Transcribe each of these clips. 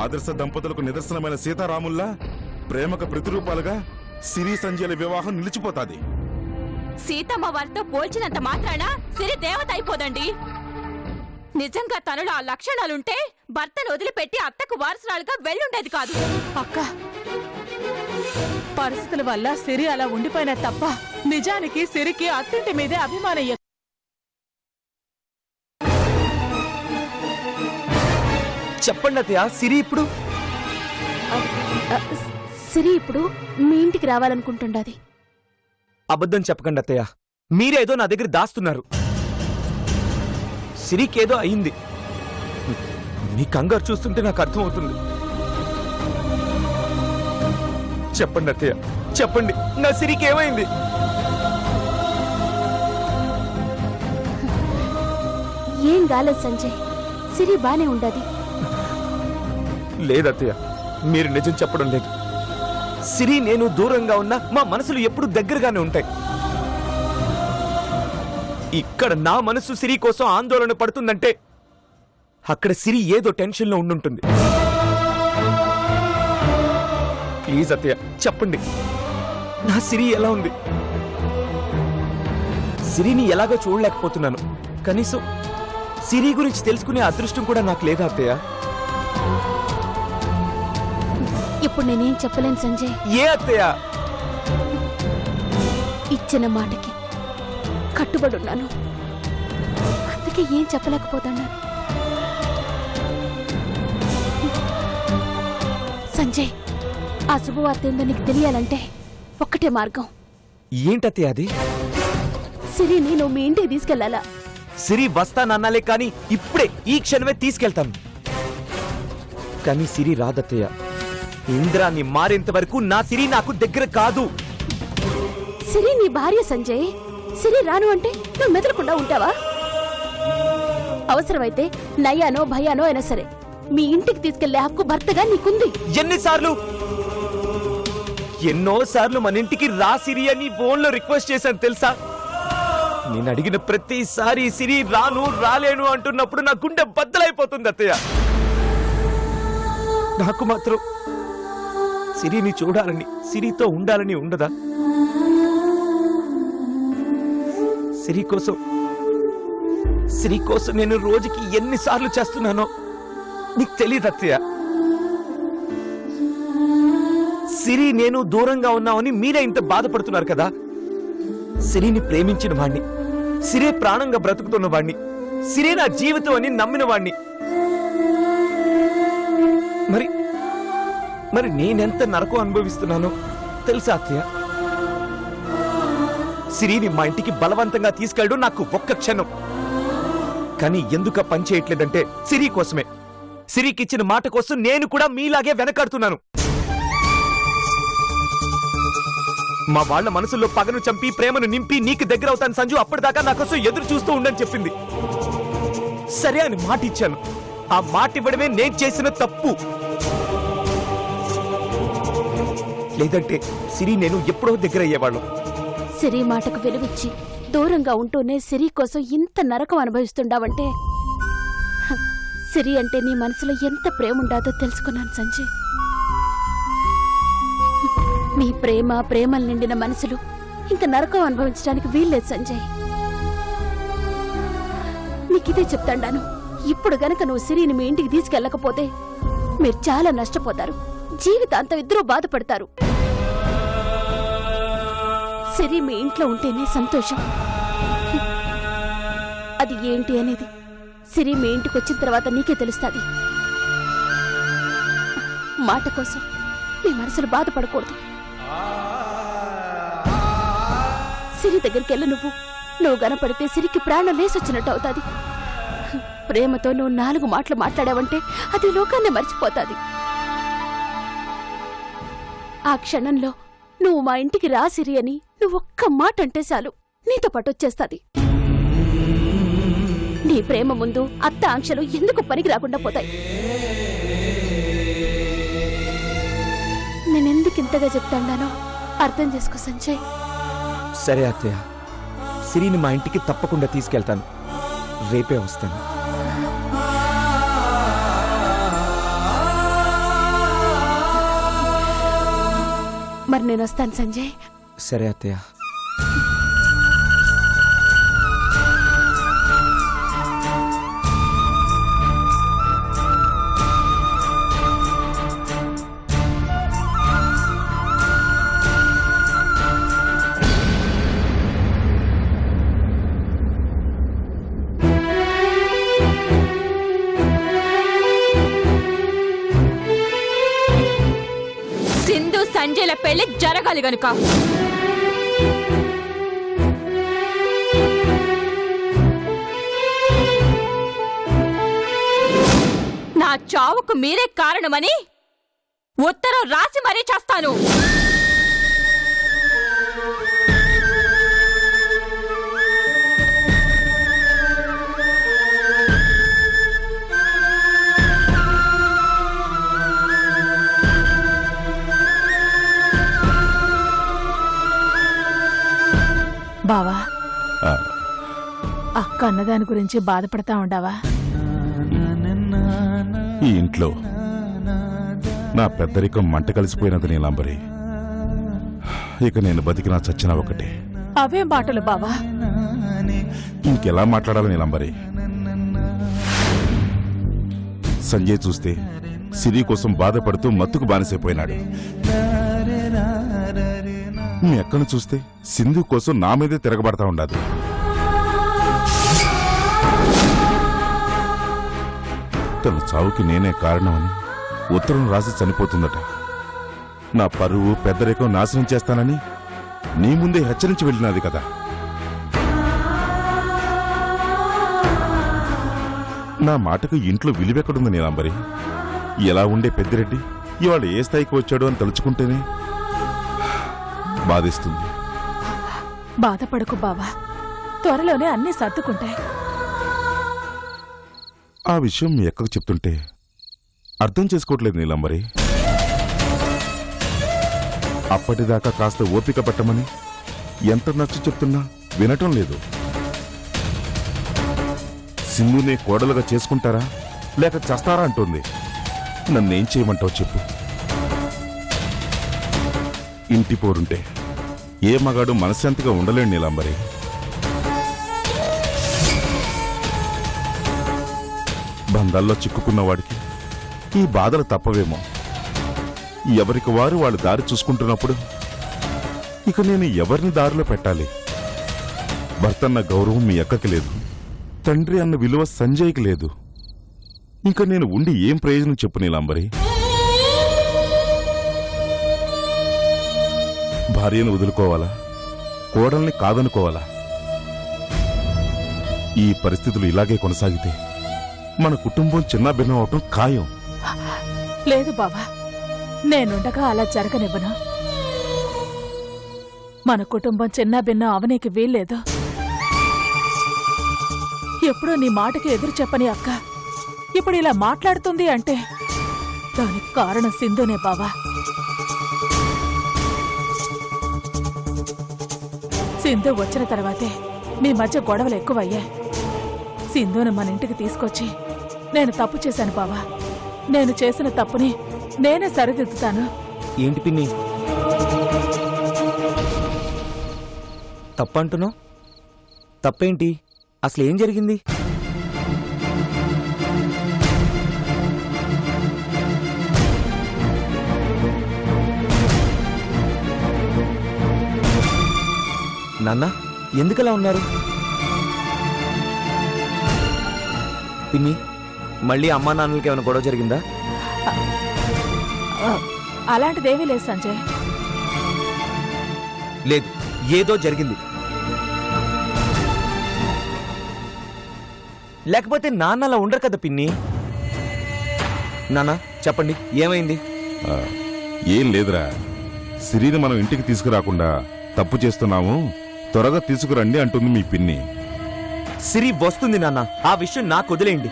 ఆదర్శ దంపతులకు నిదర్శనమైన సీతారాముల్లా ప్రేమకు ప్రతిరూపాలుగా సిరి సంజయ్ల వివాహం నిలిచిపోతాది. సీతమ్మ వారితో పోల్చినంత మాత్రాన సిరి దేవత అయిపోదండి. నిజంగా తనలో ఆ లక్షణాలుంటే భర్తను వదిలిపెట్టి అత్తకు వారసురాలుగా వెళ్ళుండేది కాదు. అక్క, పరిస్థితుల వల్ల సిరి అలా ఉండిపోయినా తప్ప నిజానికి సిరికి అత్తింటి మీదే అభిమానం. చెప్పండి అత్తయ్య, సిరి ఇప్పుడు సిరి ఇప్పుడు మీ ఇంటికి రావాలనుకుంటుండది. అబద్ధం చెప్పకండి అత్తయ్య, మీరేదో నా దగ్గర దాస్తున్నారు. సిరికేదో అయింది. మీ కంగారు చూస్తుంటే నాకు అర్థమవుతుంది. చెప్పండి అత్తయ్య, చెప్పండి, నా సిరికి ఏమైంది? ఏం కాలేదు సంజయ్, సిరి బానే ఉండది. లేదత్తయ్య, మీరు నిజం చెప్పడం లేదు. సిరి నేను దూరంగా ఉన్నా మా మనసులు ఎప్పుడు దగ్గరగానే ఉంటాయి. ఇక్కడ నా మనసు సిరి కోసం ఆందోళన పడుతుందంటే అక్కడ సిరి ఏదో టెన్షన్లో ఉండుంటుంది. ప్లీజ్ అత్తయ్య చెప్పండి, నా సిరి ఎలా ఉంది? సిరిని ఎలాగో చూడలేకపోతున్నాను. కనీసం సిరి గురించి తెలుసుకునే అదృష్టం కూడా నాకు లేదా అత్తయ్య? ఇప్పుడు నేనేం చెప్పలేను సంజయ్. ఏ అత్తయ్య? ఇచ్చిన మాటకి కట్టుబడున్నాను, అందుకే ఏం చెప్పలేకపోతున్నాను. సంజయ్, ఆ శుభవార్త ఏందో నీకు తెలియాలంటే ఒక్కటే మార్గం. ఏంటత్తయ్య అది? సిరిని నువ్వు మీ ఇంటికి తీసుకెళ్లాలా? సిరి వస్తానన్నాలే కానీ ఇప్పుడే ఈ క్షణమే తీసుకెళ్తాను. కానీ సిరి రాదత్తయ్య. ఇంద్రాన్ని మారేంత వరకు నా సిరి నాకు దగ్గర కాదు. సిరి నీ భార్య సంజయ్. సిరి రాను అంటే నువ్వు మెదలకుండా ఉంటావా? అవసరమైతే నయ్యానో భయానో అయినా సరే మీ ఇంటికి తీసుకెళ్లే హక్కు భర్తగా నీకుంది. ఎన్నోసార్లు మన ఇంటికి రా సిరి అని ఫోన్లో రిక్వెస్ట్ చేశాను తెలుసా? నేను అడిగిన ప్రతిసారి సిరి రాను రాలేను అంటున్నప్పుడు నా గుండె బద్దలైపోతుంది అత్తయ్య. నాకు మాత్రం సిరిని చూడాలని, సిరితో ఉండాలని ఉండదా? సిరి కోసం నేను రోజుకి ఎన్నిసార్లు చేస్తున్నానో నీకు తెలియదు అత్తయ్య. సిరి నేను దూరంగా ఉన్నామని మీరే ఇంత బాధపడుతున్నారు కదా. సిరిని ప్రేమించిన వాణ్ణి, సిరే ప్రాణంగా బ్రతుకుతున్న వాణ్ణి, సిరే నా జీవితం అని నమ్మిన వాణ్ణి. మరి నేనెంత నరకం అనుభవిస్తున్నానో తెలుసా అత్తయ్య? సిరిని మా ఇంటికి బలవంతంగా తీసుకెళ్ళడం నాకు ఒక్క క్షణం. కానీ ఎందుక పని చేయట్లేదంటే సిరి కోసమే. సిరికిచ్చిన మాట కోసం నేను కూడా మీలాగే వెనకాడుతున్నాను. మా వాళ్ల మనసుల్లో పగను చంపి ప్రేమను నింపి నీకు దగ్గర అవుతాను సంజు, అప్పటిదాకా నా కోసం ఎదురు చూస్తూ ఉండని చెప్పింది. సరే అని మాట ఇచ్చాను. ఆ మాట ఇవ్వడమే నేను చేసిన తప్పు. లేదంటే సిరి నేను ఎప్పుడో దగ్గర అయ్యేవాళ్ళం. సిరి మాటకు విలువిచ్చి దూరంగా ఉంటూనే సిరి కోసం ఇంత నరకం అనుభవిస్తుండావంటే సిరి అంటే నీ మనసులో ఎంత ప్రేమ ఉండాదో తెలుసుకున్నాను సంజయ్. నీ ప్రేమలు నిండిన మనసులు ఇంక నరకం అనుభవించడానికి వీల్లేదు సంజయ్. నీకిదే చెప్తాండాను, ఇప్పుడు గనక నువ్వు సిరిని మీ ఇంటికి తీసుకెళ్ళకపోతే మీరు చాలా నష్టపోతారు. జీవితాంతం ఇద్దరూ బాధపడతారు. సిరి మీ ఇంట్లో ఉంటేనే సంతోషం. అది ఏంటి అనేది సిరి మీ ఇంటికి వచ్చిన తర్వాత నీకే తెలుస్తుంది. మాట కోసం నీ మనసులు బాధపడకూడదు. సిరి దగ్గరికి వెళ్ళి నువ్వు గనపడితే సిరికి ప్రాణం లేసొచ్చినట్టు అవుతుంది. ప్రేమతో నువ్వు 4 మాటలు మాట్లాడావంటే అది లోకాన్ని మర్చిపోతాది. ఆ క్షణంలో నువ్వు మా ఇంటికి రా సిరి అని నువ్వు ఒక్క మాట అంటే చాలు నీతో పాటు వచ్చేస్తాది. నీ ప్రేమ ముందు అత్త ఆంక్షలు ఎందుకు పనికి రాకుండా పోతాయి. నేనెందుకు ఇంతగా చెప్తాడానో అర్థం చేసుకో సంజయ్. సరే అత్తయ్య, సిరిని మా ఇంటికి తప్పకుండా తీసుకెళ్తాను. రేపే వస్తాను. నేను వస్తాను సంజయ్. సరే అత్తయ్య. సింధు సంజయ్ల పెళ్లి జరగాలి గనుక నా చావుకు మీరే కారణమని ఉత్తరం రాసి మరీ చేస్తాను. బావా, ఆ, అక్క అన్నదాని గురించి బాధపడతా ఉండవా? ఈ ఇంట్లో నా పెద్దరికం మంట కలిసిపోయినది నీలాంబరి. ఇక నేను బతికినా చచ్చినా ఒకటే. అవే మాటలు బావా. ఇంకెలా మాట్లాడాలి నీలాంబరి? సంజయ్ చూస్తే సిరి కోసం బాధపడుతూ మత్తుకు బానిసైపోయినాడు. మీ అక్కను చూస్తే సింధు కోసం నా మీదే తిరగబడతా ఉండదు. తన చావుకి నేనే కారణమని ఉత్తరం రాసి చనిపోతుందట. నా పరువు పెద్దరికం నాశనం చేస్తానని నీ ముందే హెచ్చరించి వెళ్ళినది కదా. నా మాటకు ఇంట్లో విలువెక్కడుంది నీలాంబరి? ఎలా ఉండే పెద్దిరెడ్డి ఇవాళ ఏ స్థాయికి వచ్చాడు అని తలుచుకుంటేనే బాధిస్తుంది. బాధపడకు బావా, త్వరలోనే అన్నీ సర్దుకుంటాయి. ఆ విషయం మీ ఎక్కకు చెప్తుంటే అర్థం చేసుకోవట్లేదు నీలాంబరి. అప్పటిదాకా కాస్త ఓపిక పట్టమని ఎంత నచ్చి చెప్తున్నా వినటం లేదు. సింధునే కోడలుగా చేసుకుంటారా లేక చస్తారా అంటోంది. నన్నేం చేయమంటావు చెప్పు. ఇంటి పోరుంటే ఏ మగాడు మనశ్శాంతిగా ఉండలేడు నీలాంబరి. బంధాల్లో చిక్కుకున్నవాడికి ఈ బాధలు తప్పవేమో. ఎవరికి వారు వాళ్ళ దారి చూసుకుంటున్నప్పుడు ఇక నేను ఎవరిని దారిలో పెట్టాలి? భర్తన్న గౌరవం మీ అక్కకి లేదు, తండ్రి అన్న విలువ సంజయ్కి లేదు. ఇంకా నేను ఉండి ఏం ప్రయోజనం చెప్పు నీలాంబరి? భార్యను వదులుకోవాలా, కోడల్ని కాదనుకోవాలా? ఈ పరిస్థితులు ఇలాగే కొనసాగితే మన కుటుంబం చిన్న భిన్నం అవటం ఖాయం. లేదు బావా, నేనుండగా అలా జరగనివ్వను. మన కుటుంబం చిన్న భిన్నం అవనీకి వీల్లేదు. ఎప్పుడూ నీ మాటకి ఎదురు చెప్పని అక్క ఇప్పుడు ఇలా మాట్లాడుతుంది అంటే దానికి కారణం సింధునే బావా. సింధు వచ్చిన తర్వాతే మీ మధ్య గొడవలు ఎక్కువయ్యాయి. సింధును మన ఇంటికి తీసుకొచ్చి నేను తప్పు చేశాను బావా. నేను చేసిన తప్పుని నేనే సరిదిద్దుతాను. ఏంటి పిన్ని తప్పంటున్నావు? తప్పేంటి? అసలు ఏం జరిగింది? నాన్న ఎందుకలా ఉన్నారు? పిన్ని మళ్ళీ అమ్మా నాన్నలకి ఏమైనా గొడవ జరిగిందా? అలాంటిదేమీ లేదు సంజయ్. లేదు, ఏదో జరిగింది. లేకపోతే నాన్న అలా ఉండరు కదా పిన్ని. నాన్న చెప్పండి ఏమైంది? ఏం లేదురా, సిరిని మనం ఇంటికి తీసుకురాకుండా తప్పు చేస్తున్నాము, త్వరగా తీసుకురండి అంటుంది మీ పిన్ని. సిరి వస్తుంది నాన్న, ఆ విషయం నాకు వదిలేయండి.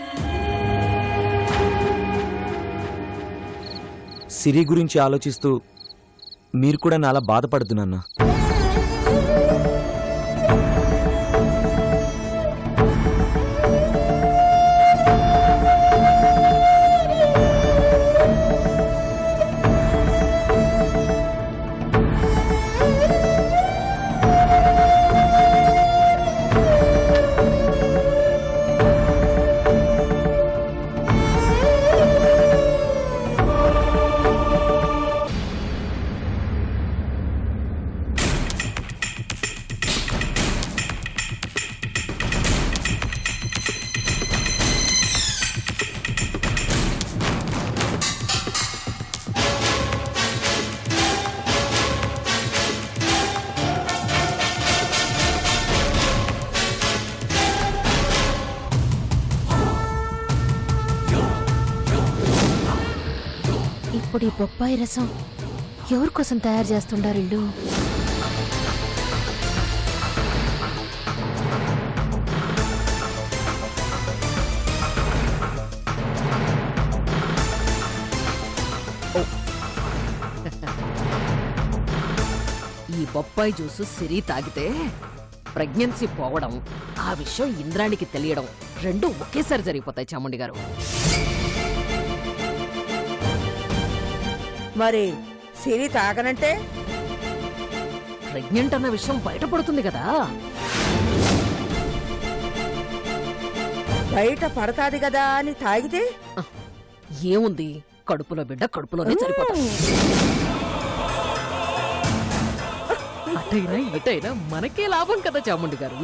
సిరి గురించి ఆలోచిస్తూ మీరు కూడా నాలా బాధపడద్దు నాన్న. ఇప్పుడు ఈ బొప్పాయి రసం ఎవరి కోసం తయారు చేస్తుండారు ఇల్లు? ఈ బొప్పాయి జ్యూసు సిరి తాగితే ప్రెగ్నెన్సీ పోవడం, ఆ విషయం ఇంద్రానికి తెలియడం రెండు ఒకేసారి జరిగిపోతాయి చాముండి గారు. మరి సిరి తాగనంటే ప్రెగ్నెంట్ అన్న విషయం బయటపడుతుంది కదా. బయట పడతాది కదా అని తాగితే ఏముంది, కడుపులో బిడ్డ కడుపులోనే సరిపోతాయి. అటైనా ఇటైనా మనకే లాభం కదా చాముండి గారు.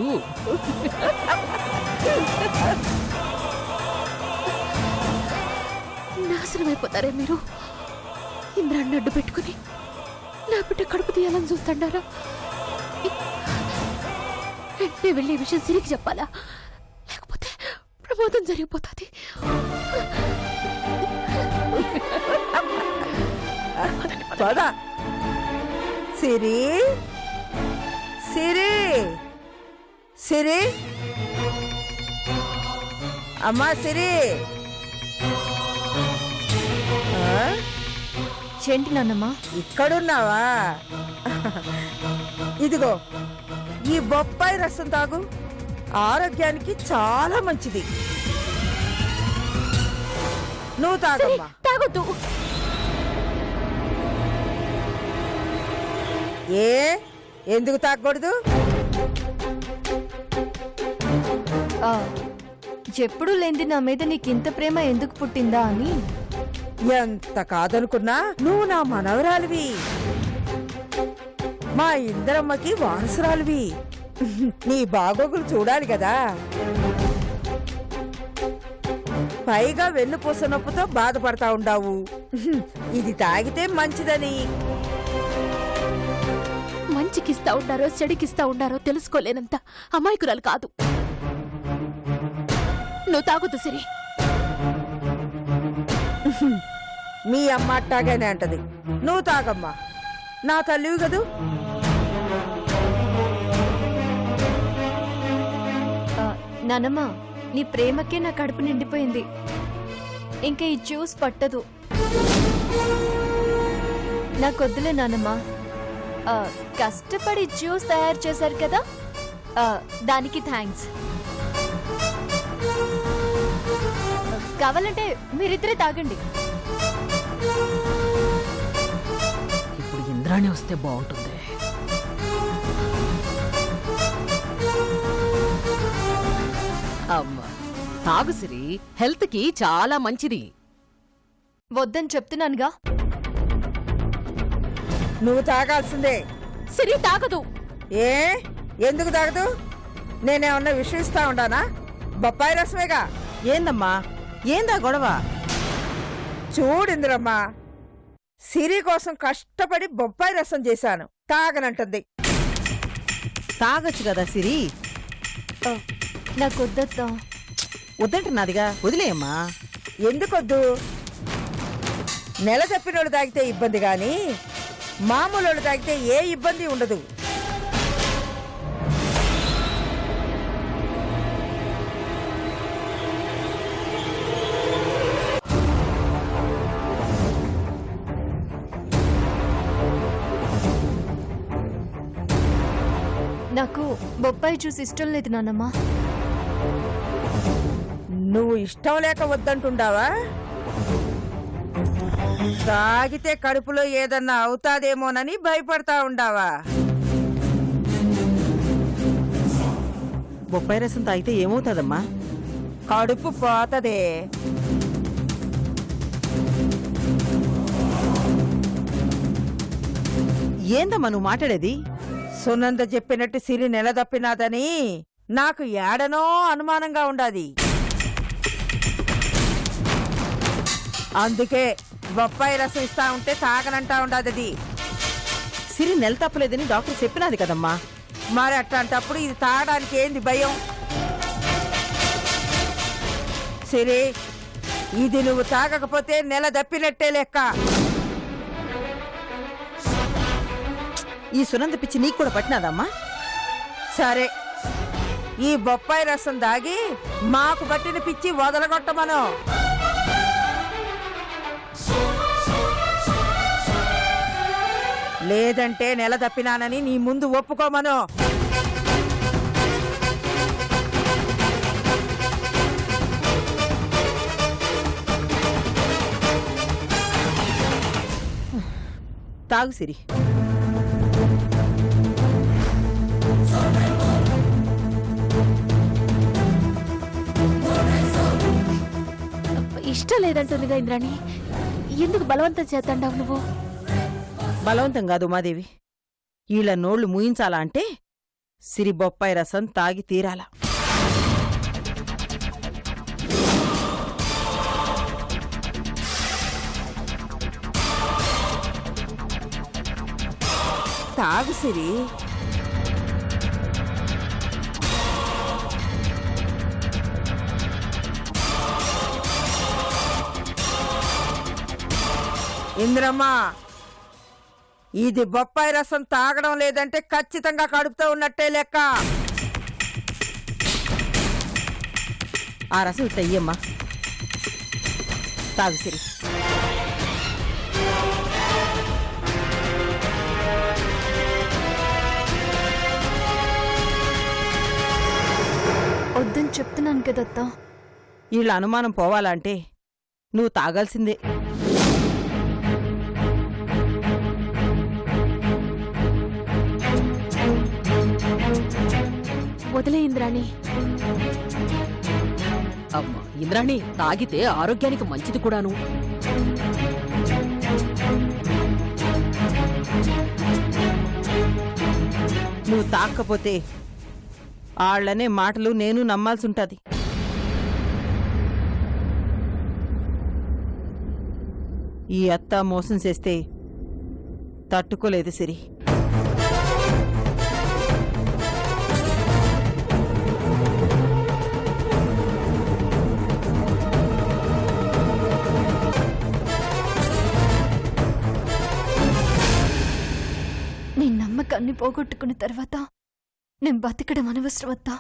నాశనం అయిపోతారే మీరు. ఇంద్రాన్ని అడ్డు పెట్టుకుని నా బిడ్డ కడుపు తీయాలని చూస్తాడారా? వెంటనే వెళ్ళి ఈ విషయం సిరికి చెప్పాలా? లేకపోతే ప్రమాదం జరిగిపోతుంది. పద. సిరి సిరి సిరి అమ్మా సిరి. ఆ? ఏంటి నాన్నమ్మా? ఇక్కడున్నావా? ఇదిగో ఈ బొప్పాయి రసం తాగు, ఆరోగ్యానికి చాలా మంచిది. నువ్వు తాగమ్మా. తాగొద్దు. ఏ ఎందుకు తాగకూడదు? ఎప్పుడు లేంది నా మీద నీకింత ప్రేమ ఎందుకు పుట్టిందా అని. ఎంత కాదనుకున్నా నువ్వు నా మనవరాలివి, మా ఇందరమ్మకి వారసురాలివి. నీ బాగోగులు చూడాలి కదా. పైగా వెన్నుపూస నొప్పుతో బాధపడతా ఉండావు. ఇది తాగితే మంచిదని. మంచికిస్తా ఉండారో చెడికిస్తా ఉండారో తెలుసుకోలేనంత అమాయకురాలు కాదు. నువ్వు తాగొద్దు సిరి. మీ అమ్మ అట్టాగానే అంటది. నువ్వు తాగమ్మా, నా తల్లివి కదూ. నానమ్మా, నీ ప్రేమకే నా కడుపు నిండిపోయింది. ఇంకా ఈ జ్యూస్ పట్టదు. నాకొద్దులే నానమ్మా. కష్టపడి జ్యూస్ తయారు చేశారు కదా, దానికి థ్యాంక్స్. కావాలంటే మీరిద్దరే తాగండి. ఇప్పుడు ఇంద్రాణి వస్తే బాగుంటుంది. అమ్మా తాగు సిరి, హెల్త్ కి చాలా మంచిది. వద్దని చెప్తున్నానుగా. నువ్వు తాగాల్సిందే. సిరి తాగదు. ఏ ఎందుకు తాగదు? నేనేమన్నా విషయిస్తా ఉండానా? బొప్పాయి రసమేగా. ఏందమ్మా, ఏందా గొడవ? చూడిందిరమ్మా, సిరి కోసం కష్టపడి బొప్పాయి రసం చేశాను, తాగనంటుంది. తాగొచ్చు కదా సిరి. నాకొద్దత్తా. వద్దంటున్నదిగా, వదిలేయమ్మా. ఎందుకొద్దు? నెల తప్పినోళ్ళు తాగితే ఇబ్బంది గాని మామూలు తాగితే ఏ ఇబ్బంది ఉండదు. నాకు బొప్పాయి జ్యూస్ ఇష్టం లేదు నాన్నమ్మా. నువ్వు ఇష్టం లేక వద్దంటుండావా? తాగితే కడుపులో ఏదన్నా అవుతాదేమోనని భయపడతా ఉండావా? బొప్పాయి రసం తాగితే ఏమవుతుందమ్మా? కడుపు పోతదే. ఏందమ్మా నువ్వు మాట్లాడేది? సునంద చెప్పినట్టు సిరి నెల తప్పినాదని నాకు ఏడనో అనుమానంగా ఉండాది. అందుకే బొప్పాయి రసం ఇస్తా ఉంటే తాగనంటా ఉండాది. సిరి నెల తప్పలేదని డాక్టర్ చెప్పినది కదమ్మా. మరి అట్లాంటప్పుడు ఇది తాగడానికి ఏంది భయం? సిరి ఇది నువ్వు తాగకపోతే నెల దప్పినట్టే లెక్క. ఈ సునంద పిచ్చి నీకు కూడా పట్టినాదమ్మా? సరే, ఈ బొప్పాయి రసం దాగి మాకు పట్టిన పిచ్చి వదలగొట్టమను. లేదంటే నెల తప్పినానని నీ ముందు ఒప్పుకోమను. తాగు సిరి. ఇష్టం లేదంటుందిగా ఇంద్రాణి, ఎందుకు బలవంతం చేస్తాండావు నువ్వు? బలవంతం కాదు ఉమాదేవి. ఈళ్ళ నోళ్లు మూయించాలా అంటే సిరి బొప్పాయి రసం తాగి తీరాలా. తాగు సిరి. ఇంద్రమ్మ, ఇది బొప్పాయి రసం తాగడం లేదంటే ఖచ్చితంగా కడుపుతో ఉన్నట్టే లెక్క. ఆ రసం ఇట్ట ఇయ్యమ్మా. తాగు సిరి. వద్దని చెప్తున్నాను కదత్తా. వీళ్ళ అనుమానం పోవాలంటే నువ్వు తాగాల్సిందే. వదిలే ఇంద్రాణి. అమ్మా ఇంద్రాణి, తాగితే ఆరోగ్యానికి మంచిది కూడాను. నువ్వు తాక్కపోతే ఆళ్లనే మాటలు నేను నమ్మాల్సి ఉంటది. ఈ అత్త మోసం చేస్తే తట్టుకోలేదు సిరి. నీ నమ్మకాన్ని పోగొట్టుకున్న తర్వాత నేను బతకడం అనవసరం వద్దా?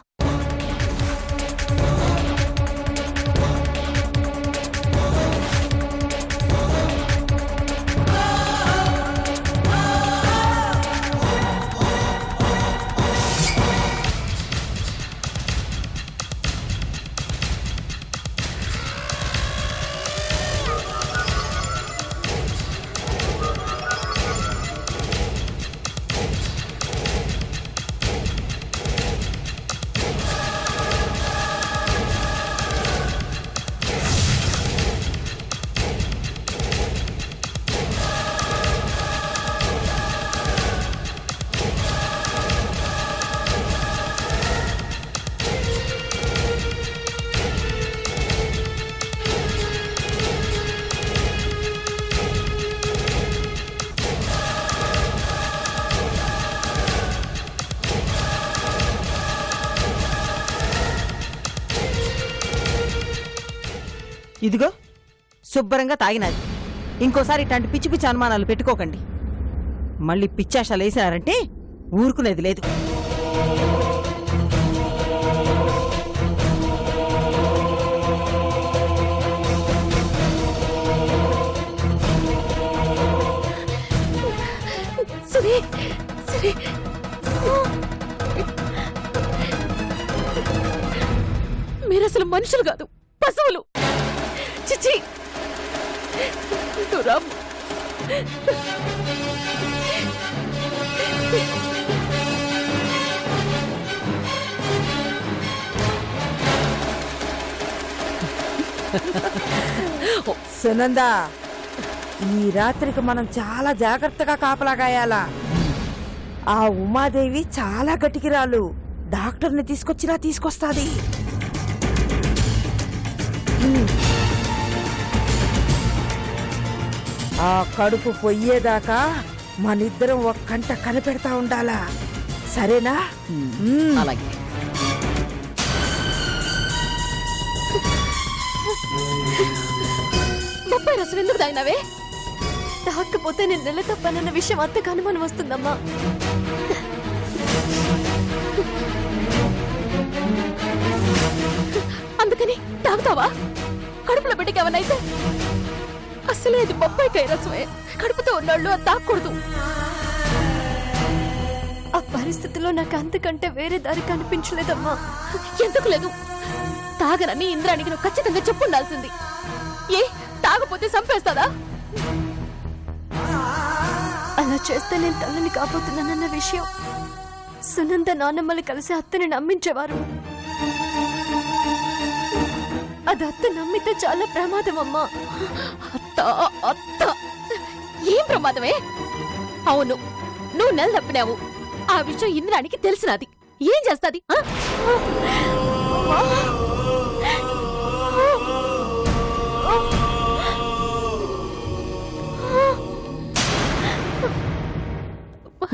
ఇదిగో శుభ్రంగా తాగినది. ఇంకోసారి ఇట్లాంటి పిచ్చి పిచ్చి అనుమానాలు పెట్టుకోకండి. మళ్ళీ పిచ్చాశాలు వేసినారంటే ఊరుకునేది లేదు. సరే సరే, మీరసలు మనుషులు కాదు, పశువులు. చిచి, నువ్వు రామ్. సునందా, ఈ రాత్రికి మనం చాలా జాగ్రత్తగా కాపలాగాయాలా. ఆ ఉమాదేవి చాలా గట్టికిరాలు. డాక్టర్ని తీసుకొచ్చినా తీసుకొస్తాది. ఆ కడుపు పొయ్యేదాకా మనిద్దరం ఒక్కంట కనిపెడతా ఉండాలా, సరేనా? అలాగే. బొప్పాయి రసం ఎందుకు తాగినావే? తాకపోతే నేను నెల తప్పనన్న విషయం అత్తకు అనుమానం వస్తుందమ్మా. అందుకని తాగుతావా? కడుపులో బిడ్డకేమన్నైతే అసలే ఇది బొప్పాయికాయ రసమే. కడుపుతో ఉన్నోళ్ళు అది తాగకూడదు. ఆ పరిస్థితిలో నాకు అంతకంటే వేరే దారి కనిపించలేదమ్మా. ఎందుకు లేదు? తాగనని ఇంద్రానికి నువ్వు ఖచ్చితంగా చెప్పుండాల్సింది. ఏ తాగపోతే చంపేస్తాదా? అలా చేస్తే నేను తల్లిని కాబోతున్నానన్న విషయం సునంద నాన్నమ్మలు కలిసి అత్తని నమ్మించేవారు. అది అత్త నమ్మితే చాలా ప్రమాదం అమ్మా. అత్త అత్త ఏం ప్రమాదమే? అవును, నువ్వు నెల తప్పినావు. ఆ విషయం ఇంద్రానికి తెలిసినది. ఏం చేస్తాది?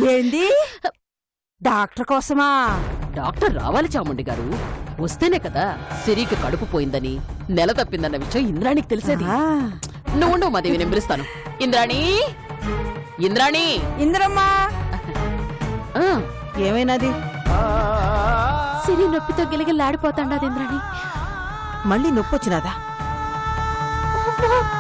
ఏంది? డాక్టర్ కోసమా? డాక్టర్ రావాలి చాముండి గారు. వస్తేనే కదా సిరికి కడుపు పోయిందని, నెల తప్పిందన్న విషయం ఇంద్రానికి తెలిసేది. ఆ, నువ్వు ఉండవు మాదేవి, నేను పిలుస్తాను. ఇంద్రాణి, ఇంద్రాణి. ఇంద్రమ్మా, ఆ, ఏమైనాది? సిరి నొప్పితో గిలగిల్లాడిపోతాండాది ఇంద్రాణి. మళ్ళీ నొప్పి వచ్చినాదా? అమ్మా!